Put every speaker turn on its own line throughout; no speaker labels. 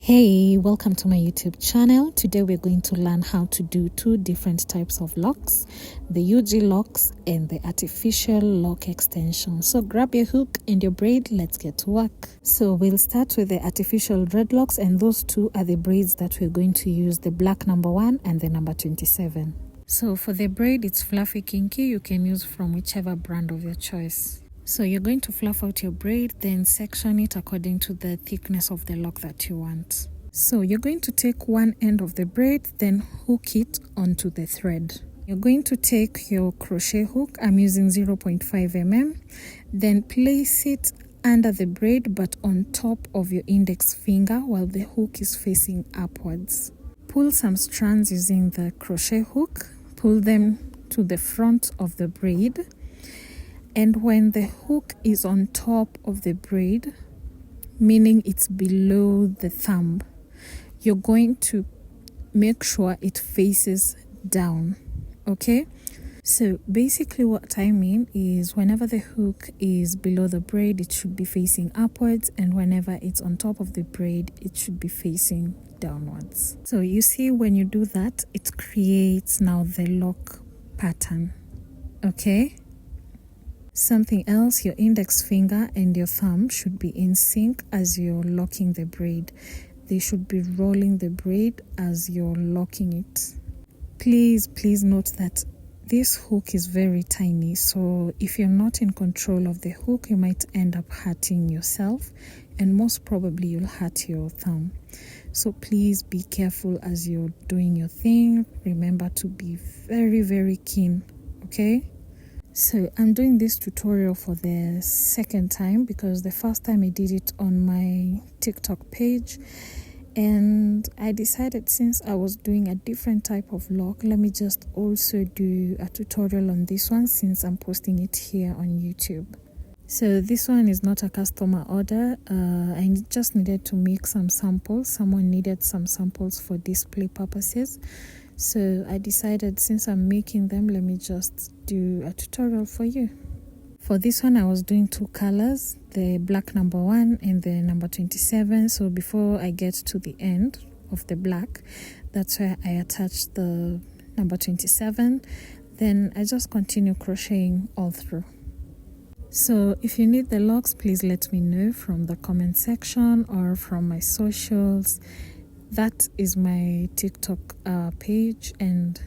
Hey, welcome to my YouTube channel. Today we're going to learn how to do two different types of locks, the UG locks and the artificial lock extension. So grab your hook and your braid, let's get to work. So we'll start with the artificial dreadlocks, and those two are the braids that we're going to use, the black number 1 and the number 27. So for the braid, it's fluffy kinky. You can use from whichever brand of your choice. So you're going to fluff out your braid, then section it according to the thickness of the lock that you want. So you're going to take one end of the braid, then hook it onto the thread. You're going to take your crochet hook, I'm using 0.5 mm, then place it under the braid but on top of your index finger while the hook is facing upwards. Pull some strands using the crochet hook, pull them to the front of the braid. And when the hook is on top of the braid, meaning it's below the thumb, you're going to make sure it faces down, okay? So basically what I mean is whenever the hook is below the braid, it should be facing upwards, and whenever it's on top of the braid, it should be facing downwards. So you see, when you do that, it creates now the lock pattern, okay? Something else, your index finger and your thumb should be in sync as you're locking the braid. They should be rolling the braid as you're locking it. Please note that this hook is very tiny, so if you're not in control of the hook, you might end up hurting yourself, and most probably you'll hurt your thumb. So please be careful as you're doing your thing. Remember to be very keen, okay? So I'm doing this tutorial for the second time because the first time I did it on my TikTok page, and I decided since I was doing a different type of lock, let me just also do a tutorial on this one since I'm posting it here on YouTube. So this one is not a customer order. I just needed to make some samples. Someone needed some samples for display purposes. So I decided since I'm making them, let me just do a tutorial for you. For this one, I was doing two colors, the black number 1 and the number 27. So before I get to the end of the black, that's where I attached the number 27. Then I just continue crocheting all through. So if you need the locks, please let me know from the comment section or from my socials. That is my TikTok page, and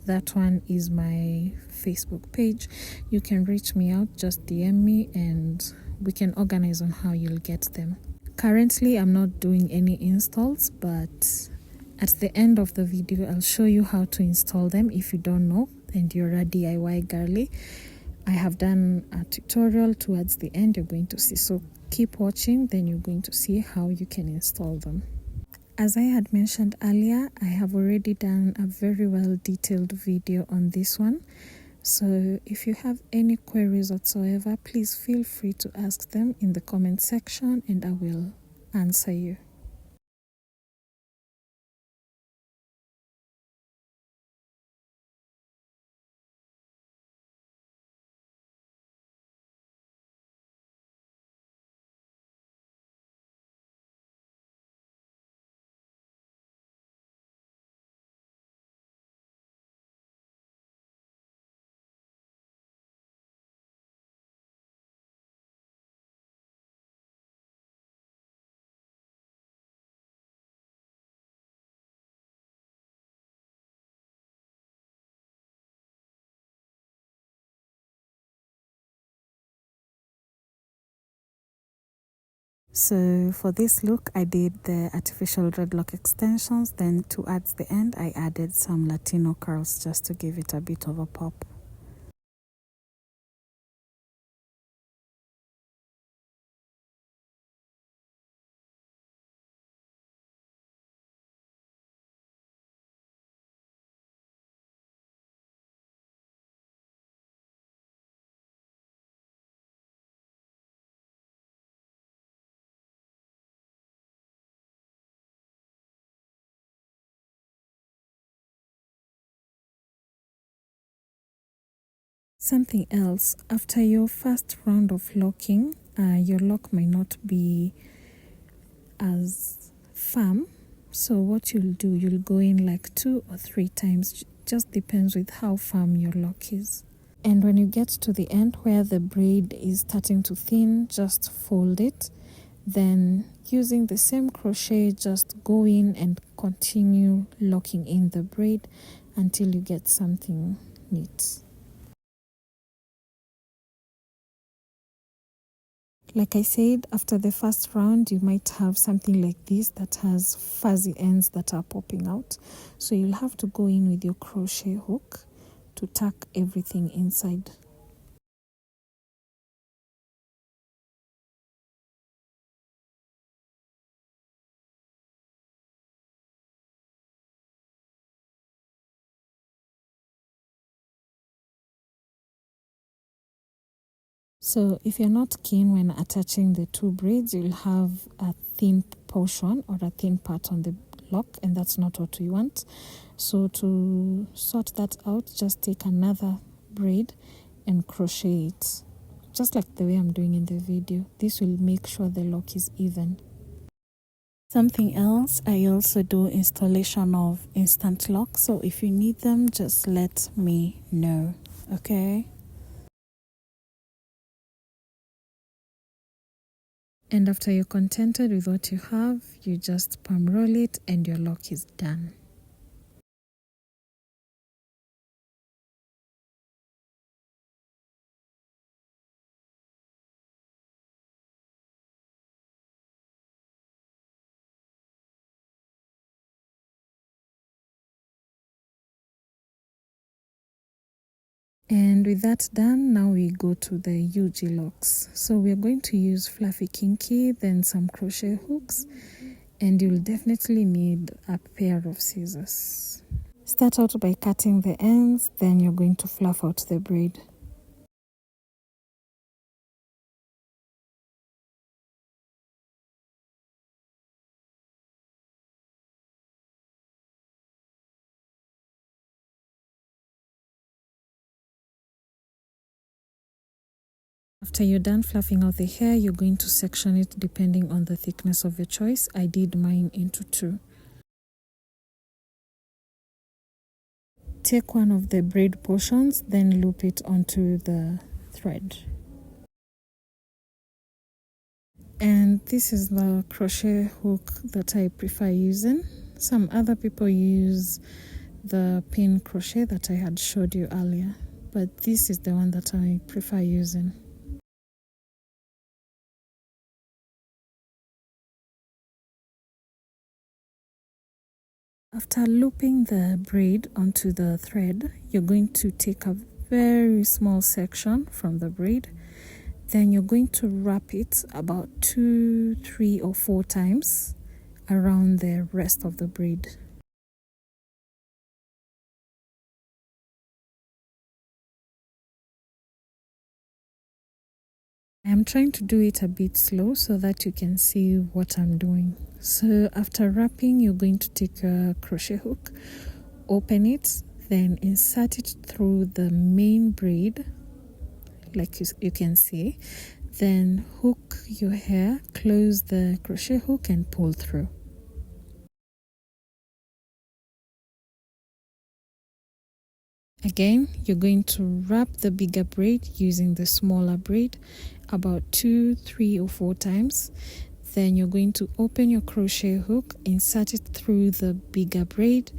that one is my Facebook page. You can reach me out, just DM me, and we can organize on how you'll get them. Currently, I'm not doing any installs, but at the end of the video, I'll show you how to install them if you don't know and you're a DIY girly. I have done a tutorial towards the end, you're going to see. So keep watching, then you're going to see how you can install them. As I had mentioned earlier, I have already done a very well detailed video on this one. So if you have any queries whatsoever, please feel free to ask them in the comment section and I will answer you. So for this look, I did the artificial dreadlock extensions, then towards the end I added some Latino curls just to give it a bit of a pop. Something else, after your first round of locking, your lock might not be as firm. So what you'll do, you'll go in like 2 or 3 times, just depends with how firm your lock is. And when you get to the end where the braid is starting to thin, just fold it. Then using the same crochet, just go in and continue locking in the braid until you get something neat. Like I said, after the first round, you might have something like this that has fuzzy ends that are popping out. So you'll have to go in with your crochet hook to tuck everything inside. So if you're not keen when attaching the 2 braids, you'll have a thin portion or a thin part on the lock, and that's not what we want. So to sort that out, just take another braid and crochet it, just like the way I'm doing in the video. This will make sure the lock is even. Something else, I also do installation of instant locks, so if you need them, just let me know, okay? And after you're contented with what you have, you just palm roll it and your lock is done. And with that done, now we go to the UG locks. So we're going to use fluffy kinky, then some crochet hooks, and you'll definitely need a pair of scissors. Start out by cutting the ends, then you're going to fluff out the braid. After you're done fluffing out the hair, you're going to section it depending on the thickness of your choice. I did mine into 2. Take one of the braid portions, then loop it onto the thread. And this is the crochet hook that I prefer using. Some other people use the pin crochet that I had showed you earlier, but this is the one that I prefer using. After looping the braid onto the thread, you're going to take a very small section from the braid. Then you're going to wrap it about 2, 3, or 4 times around the rest of the braid. I'm trying to do it a bit slow so that you can see what I'm doing. So after wrapping, you're going to take a crochet hook, open it, then insert it through the main braid, like you can see. Then hook your hair, close the crochet hook and pull through. Again, you're going to wrap the bigger braid using the smaller braid about 2, 3, or 4 times. Then you're going to open your crochet hook, insert it through the bigger braid.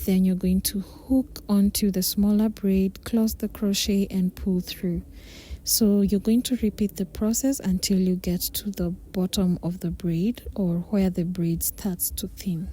Then you're going to hook onto the smaller braid, close the crochet and pull through. So you're going to repeat the process until you get to the bottom of the braid or where the braid starts to thin.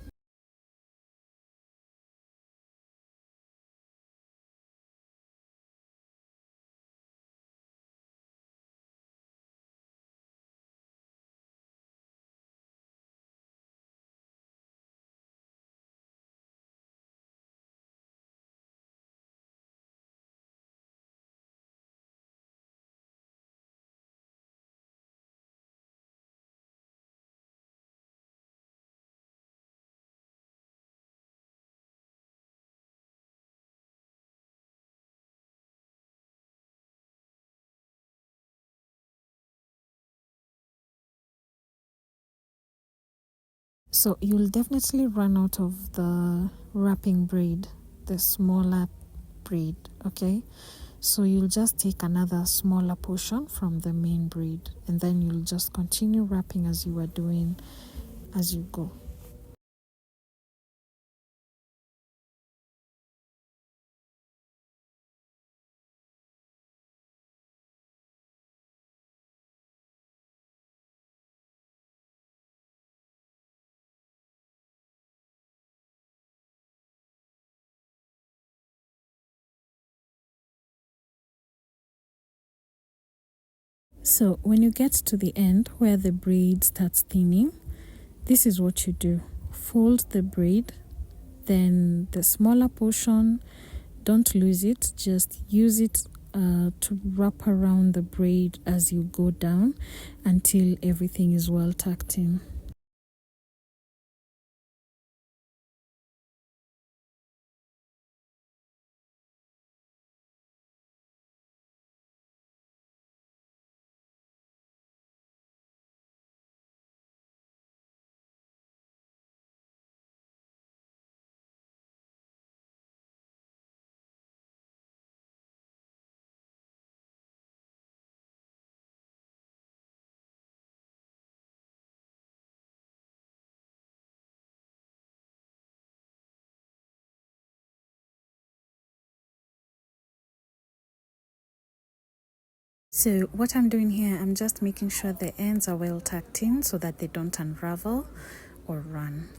So you'll definitely run out of the wrapping braid, the smaller braid, okay? So you'll just take another smaller portion from the main braid, and then you'll just continue wrapping as you are doing as you go. So when you get to the end where the braid starts thinning, this is what you do. Fold the braid, then the smaller portion, don't lose it, just use it to wrap around the braid as you go down until everything is well tucked in. So what I'm doing here, I'm just making sure the ends are well tucked in so that they don't unravel or run.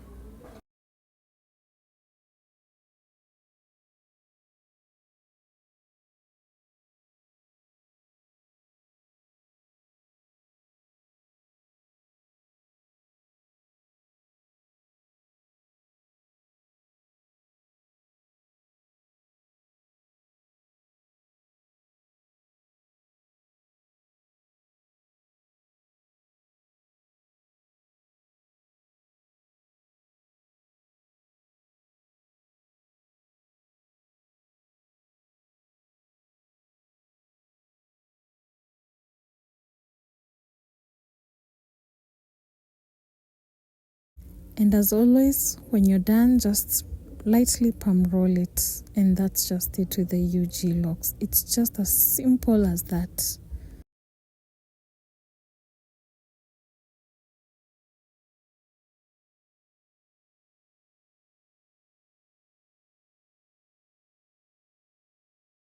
And as always, when you're done, just lightly palm roll it, and that's just it with the UG locks. It's just as simple as that.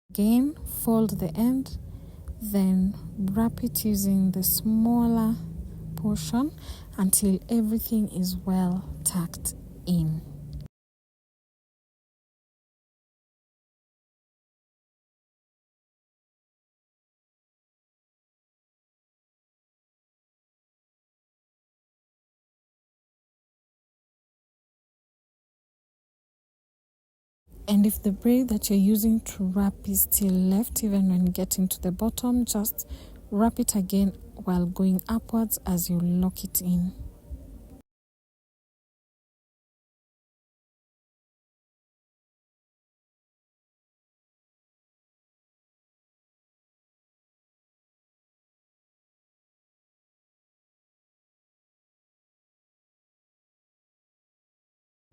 Again, fold the end, then wrap it using the smaller portion until everything is well tucked in. And if the braid that you're using to wrap is still left, even when getting to the bottom, just wrap it again while going upwards as you lock it in.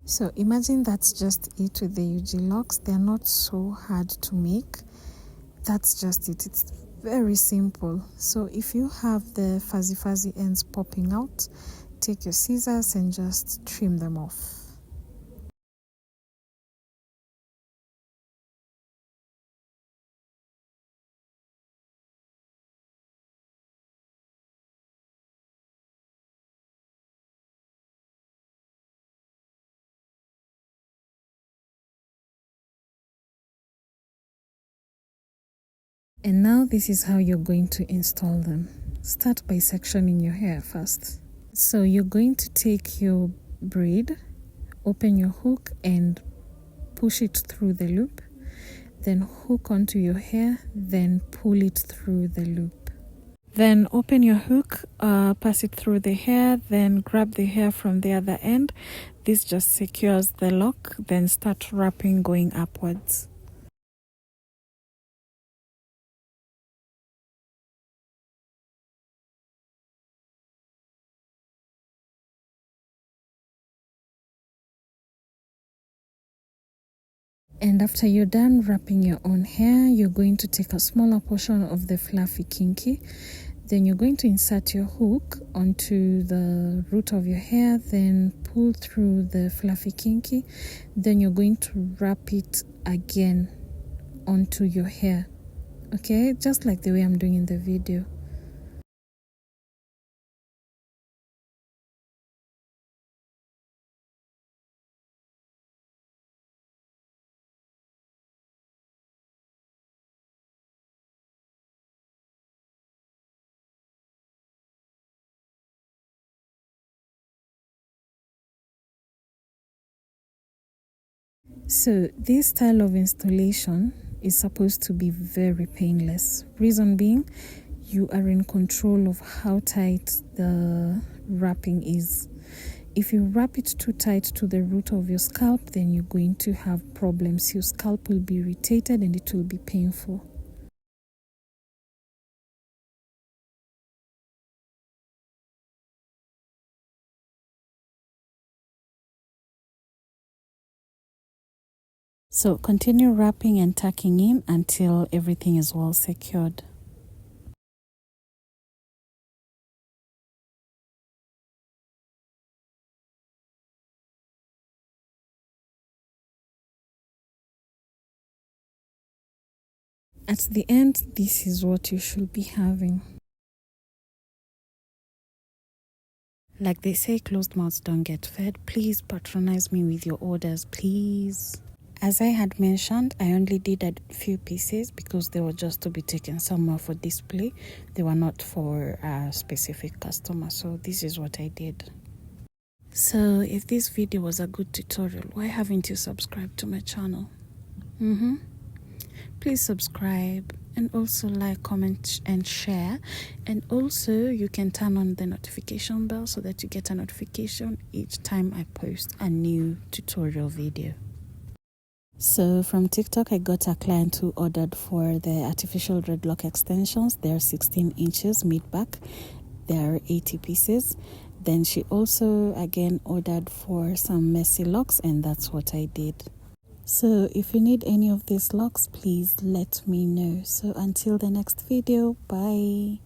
So imagine that's just it with the UG locks. They're not so hard to make. That's just it. It's very simple. So if you have the fuzzy ends popping out, take your scissors and just trim them off. And now this is how you're going to install them. Start by sectioning your hair first. So you're going to take your braid, open your hook and push it through the loop, then hook onto your hair, then pull it through the loop. Then open your hook, pass it through the hair, then grab the hair from the other end. This just secures the lock, then start wrapping going upwards. And after you're done wrapping your own hair, you're going to take a smaller portion of the fluffy kinky. Then you're going to insert your hook onto the root of your hair, then pull through the fluffy kinky. Then you're going to wrap it again onto your hair. Okay, just like the way I'm doing in the video. So this style of installation is supposed to be very painless. Reason being, you are in control of how tight the wrapping is. If you wrap it too tight to the root of your scalp, then you're going to have problems. Your scalp will be irritated and it will be painful. So continue wrapping and tucking in until everything is well secured. At the end, this is what you should be having. Like they say, closed mouths don't get fed. Please patronize me with your orders, please. As I had mentioned, I only did a few pieces because they were just to be taken somewhere for display. They were not for a specific customer, so this is what I did. So if this video was a good tutorial, why haven't you subscribed to my channel? Please subscribe and also like, comment and share. And also you can turn on the notification bell so that you get a notification each time I post a new tutorial video. So from TikTok, I got a client who ordered for the artificial dreadlock extensions. They're 16 inches mid-back. There are 80 pieces. Then she also again ordered for some messy locks, and that's what I did. So if you need any of these locks, please let me know. So until the next video, bye.